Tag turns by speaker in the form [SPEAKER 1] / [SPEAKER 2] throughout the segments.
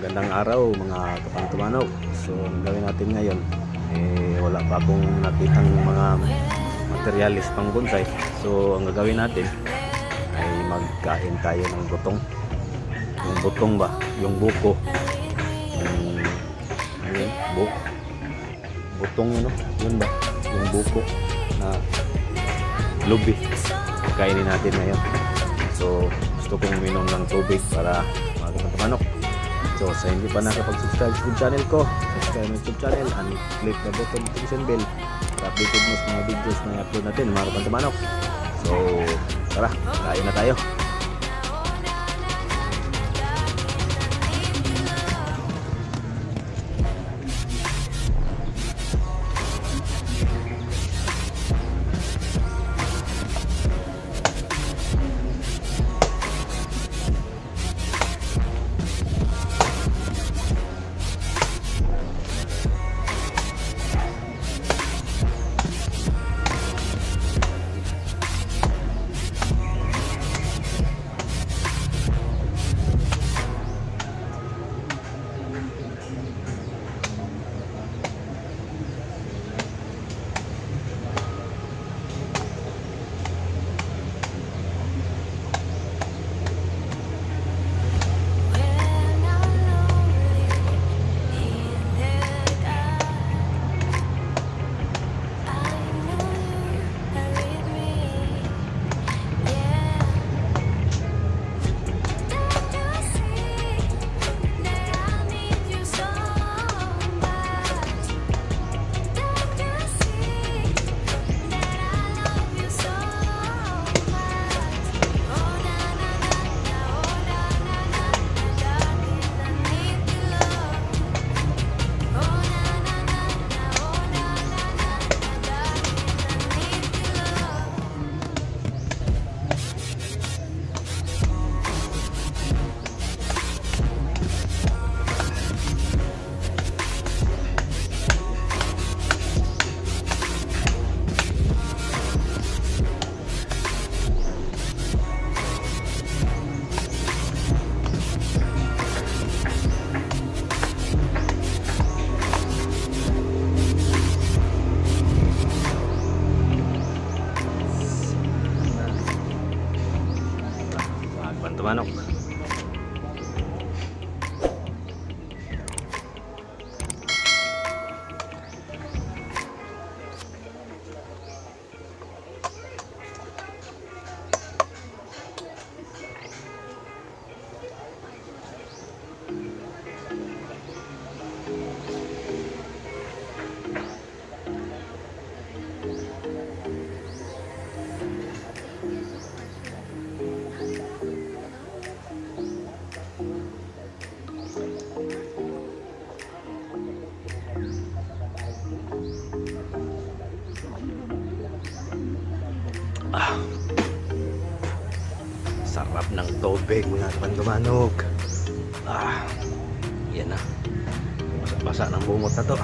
[SPEAKER 1] Magandang araw mga kapangtumanok. So ang gawin natin ngayon, wala pa akong nakitang mga materialis pang bonsai. So ang gagawin natin ay magkain tayo ng butong. Yung butong ba? Yung buko. Yung butong yun, no? Yun ba? Yung buko na lubi. Kainin natin ngayon. So gusto kong uminom ng tubig para mga kapangtumanok. So sa hindi pa nakapag-subscribe sa YouTube channel ko, subscribe sa YouTube channel and click the button notification bell para updated mo sa mga videos na i-upload natin mga kapangtumanok. So tara, kain na tayo. Manok. Sarap ng tubig mga kapangtumanok. Yan na. Basa ng bungot na to.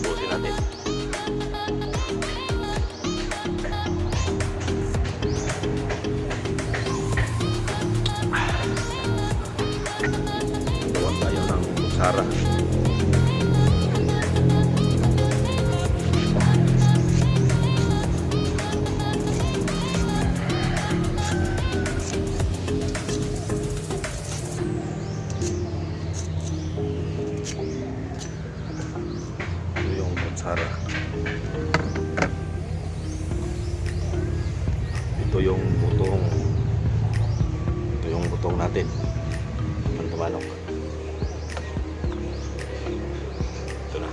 [SPEAKER 1] Busin natin. Gawa tayo ng kutsara. Ito yung kutsara. Ito yung butong. Ito yung butong natin. Manok. Ito na.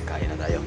[SPEAKER 1] Kain na tayo.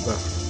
[SPEAKER 1] Suka.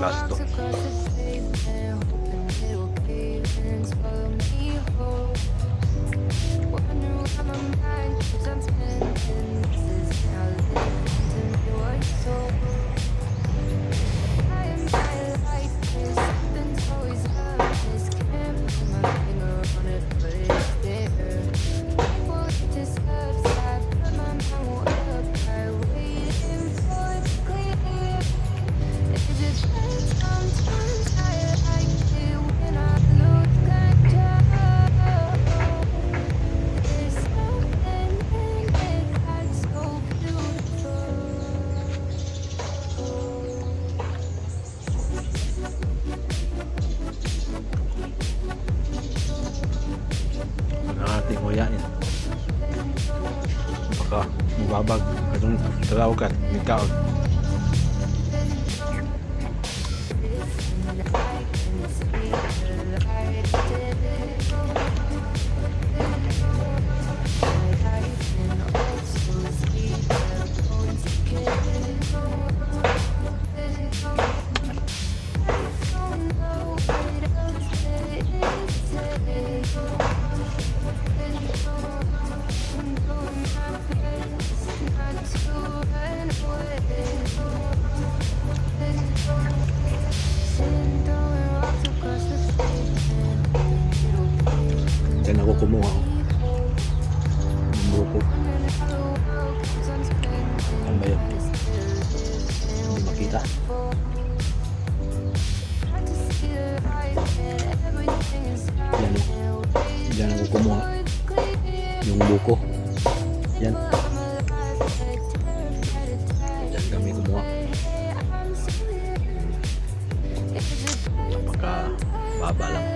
[SPEAKER 1] Last to. Nangating mo yan. Baka mababag katong talawkan, may kaon. Diyan ako kumuha ng buko. Ano ba yun? Hindi makita. Yan o. Diyan ako kumuha yung buko. Yan. Diyan kami kumuha. Napaka baba lang.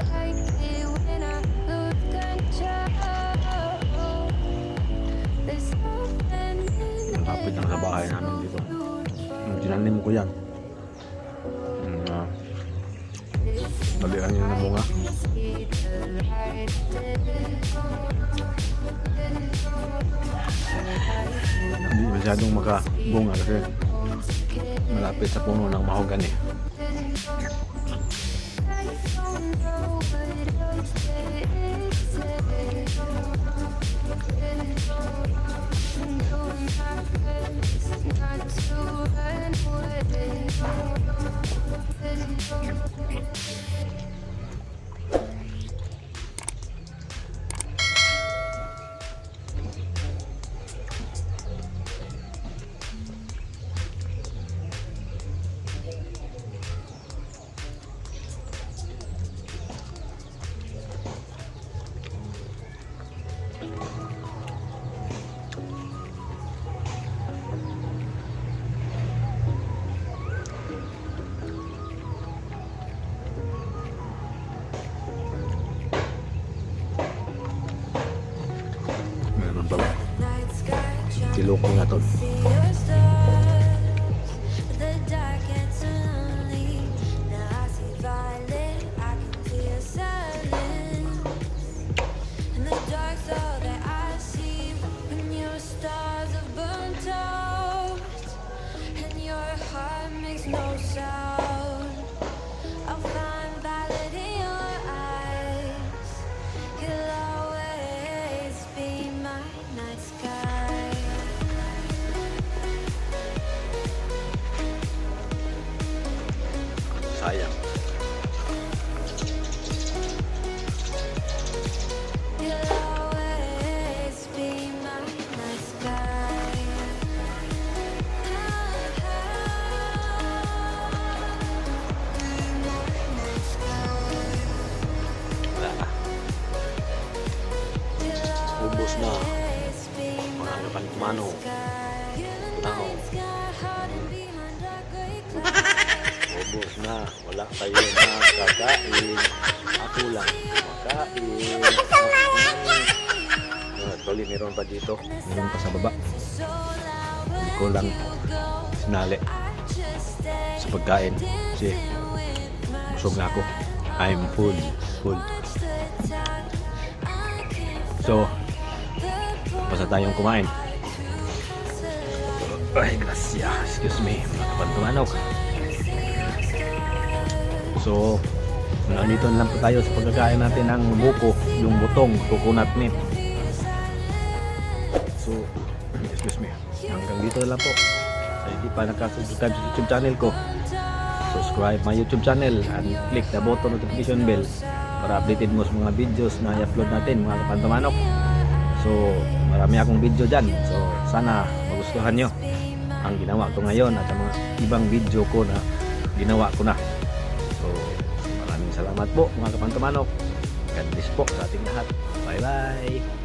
[SPEAKER 1] Malapit lang sa bahay namin dito. Tinanim ko yan. Talian yun na bunga. Hindi masyadong makabunga kasi malapit sa puno ng mahogany. iloko na to. Sayang. Ubos na mga kapantumano. Tunaw. Ubos na. Wala kayo na kakain. Ako lang makain. Actually, meron pa dito. Meron pa sa baba. Hindi ko lang sinali sa pagkain. Kasi busog na ako. I'm full. So, basta tayong kumain. Ay, gracia. Excuse me. Mga kapantumanok. So, nandito na lang po tayo sa pagkakain natin ng buko, yung butong, coconut meat. So, excuse me. Hanggang dito na lang po. Sa hindi pa nakasubscribe sa YouTube channel ko, subscribe my YouTube channel and click the button notification bell para updated mo sa mga videos na i-upload natin, mga kapantumanok. So, marami akong video dyan. So, sana magustuhan nyo ang ginawa ko ngayon at ang mga ibang video ko na ginawa ko na. So, maraming salamat po mga kapantumanok. God bless po sa ating lahat. Bye bye!